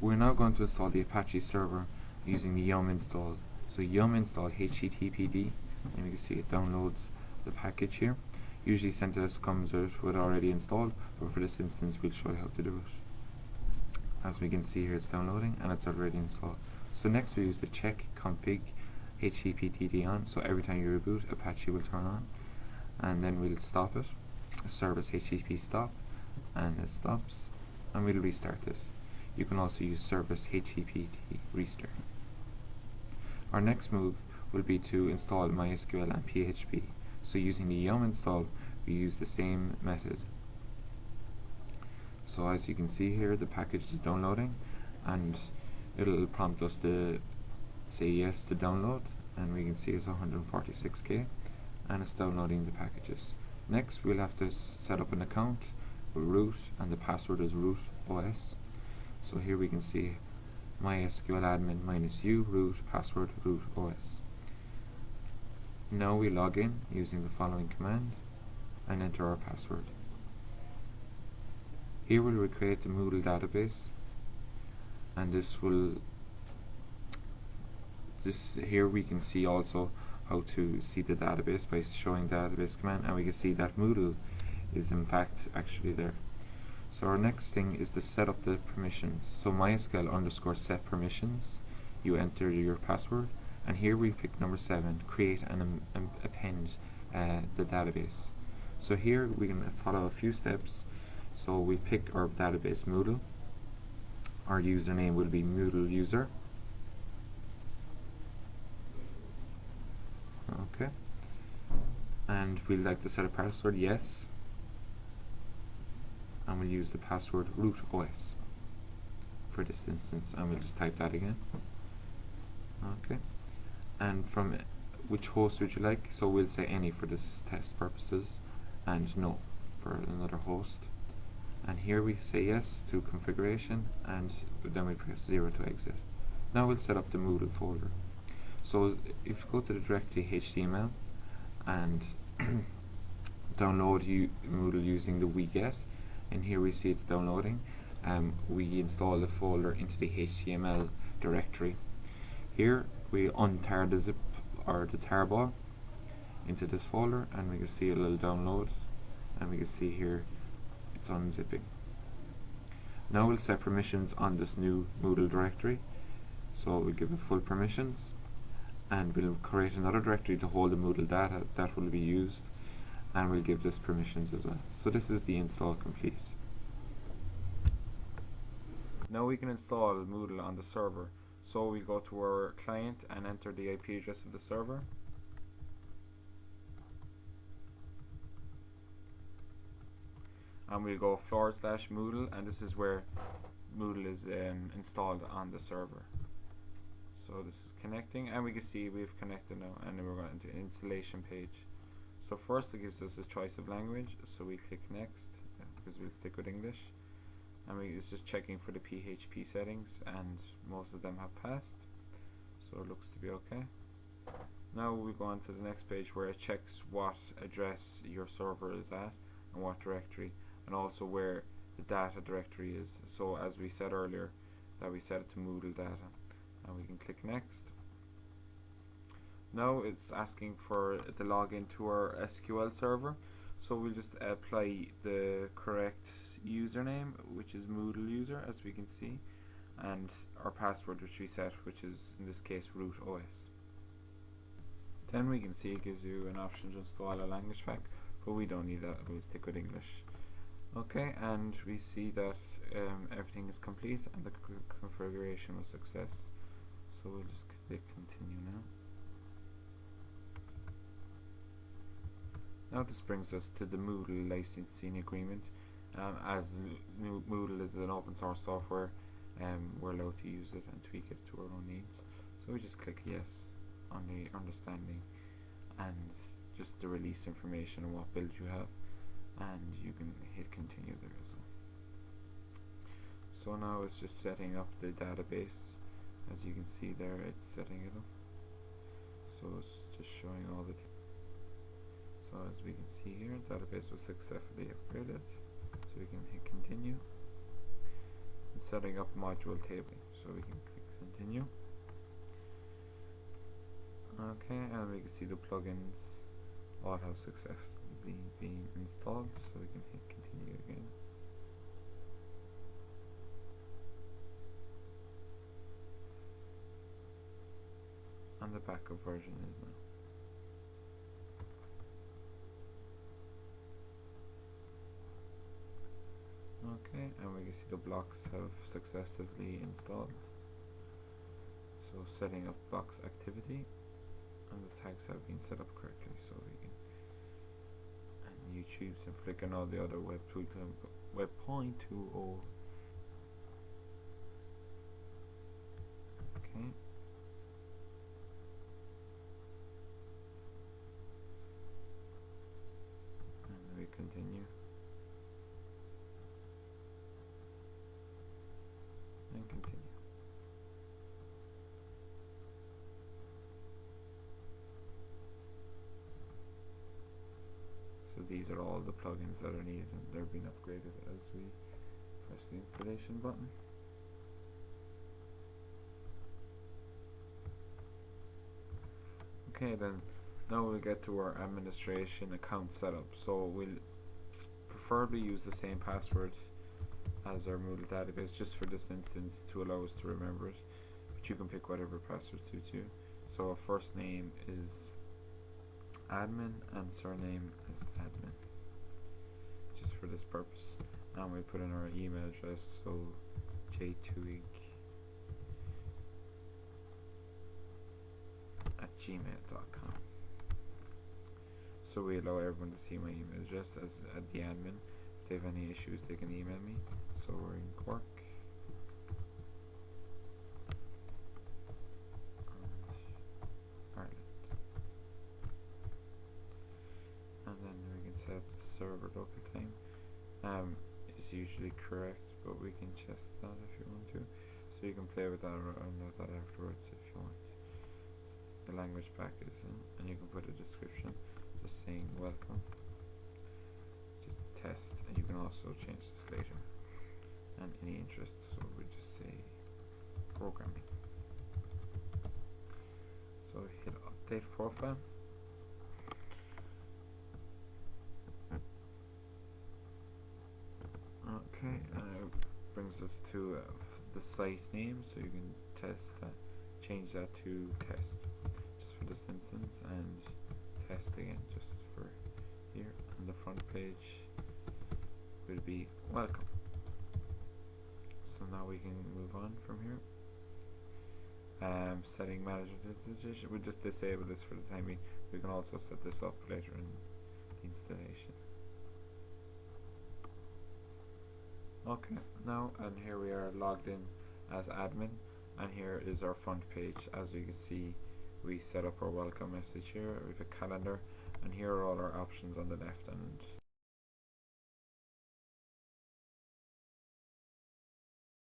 we're now going to install the Apache server using the yum install. So yum install httpd, and you can see it downloads the package here. Usually CentOS comes with already installed, but for this instance we'll show you how to do it. As we can see here, it's downloading and it's already installed. So next we use the check config httpd on, so every time you reboot Apache will turn on, and then we'll stop it, service http stop, and it stops, and we'll restart it. You can also use service http restart. Our next move will be to install MySQL and PHP. So using the yum install, we use the same method. So as you can see here, the package is downloading, and it'll prompt us to say yes to download, and we can see it's 146k, and it's downloading the packages. Next we'll have to set up an account with root, and the password is root OS. So here we can see MySQL admin -u root password root OS. Now we log in using the following command and enter our password. Here we'll recreate the Moodle database, and here we can see also how to see the database by showing the database command, and we can see that Moodle is in fact actually there. So our next thing is to set up the permissions. So MySQL _set permissions, you enter your password, and here we pick number 7, create and append the database. So here we can follow a few steps. So we pick our database Moodle, our username will be Moodle user, okay, and we'd like to set a password, yes, and we'll use the password root OS for this instance, and we'll just type that again, okay, and from which host would you like, so we'll say any for this test purposes, and no for another host, and here we say yes to configuration, and then we press 0 to exit. Now we'll set up the Moodle folder. So if you go to the directory HTML and download Moodle using the wget, and here we see it's downloading, we install the folder into the HTML directory. Here we untar the zip or the tarball into this folder, and we can see a little download, and we can see here it's unzipping. Now we'll set permissions on this new Moodle directory, so we'll give it full permissions, and we'll create another directory to hold the Moodle data that will be used, and we'll give this permissions as well. So this is the install complete. Now we can install Moodle on the server. So we go to our client and enter the IP address of the server. And we'll go /Moodle, and this is where Moodle is installed on the server. So this is connecting, and we can see we've connected now, and then we're going to the installation page. So first it gives us a choice of language, so we click next, because we'll stick with English, and it's just checking for the PHP settings, and most of them have passed, so it looks to be okay. Now we go on to the next page where it checks what address your server is at and what directory, and also where the data directory is. So as we said earlier, that we set it to Moodle data, and we can click next. Now it's asking for the login to our SQL server, so we'll just apply the correct username, which is Moodle user, as we can see, and our password which we set, which is in this case root OS. Then we can see it gives you an option to install a language pack, but we don't need that, we'll stick with English. Okay, and we see that everything is complete and the configuration was success. So we'll just click continue now. Now this brings us to the Moodle licensing agreement. As Moodle is an open source software, we're allowed to use it and tweak it to our own needs. So we just click yes on the understanding and just the release information and what build you have, and you can hit continue there as well. So now it's just setting up the database. As you can see there, it's setting it up. So it's just showing all the so as we can see here, database was successfully upgraded. So we can hit continue. and setting up module tabling. So we can click continue. Okay, and we can see the plugins all have successfully been installed, so we can hit continue again. And the backup version is now. Okay, and we can see the blocks have successfully installed. So setting up blocks activity, and the tags have been set up correctly, so we can, and YouTube and Flickr and all the other Web 2.0. Okay. And we continue. And continue. So these are all the plugins that are needed, and they're being upgraded as we press the installation button. Okay, then now we'll get to our administration account setup. So we'll preferably use the same password as our Moodle database just for this instance to allow us to remember it, but you can pick whatever password suits you. So our first name is admin and surname is admin, just for this purpose. And we put in our email address, so jtwig@gmail.com. So we allow everyone to see my email address as the admin. If they have any issues, they can email me. So we're in Cork. And then we can set the server local time. Is usually correct, but we can test that if you want to. So you can play with that or note that afterwards if you want. The language pack is in, and you can put a description just saying welcome. Just test, and you can also change this later. And any interest, so we just say programming. So hit update profile. Okay, and it brings us to the site name, so you can test that, change that to test, just for this instance, and test again, just for here. And the front page will be welcome. So now we can move on from here. Setting management installation, we'll just disable this for the time being. We can also set this up later in the installation. Okay, now, and here we are logged in as admin, and here is our front page. As you can see, we set up our welcome message here. We have a calendar, and here are all our options on the left, and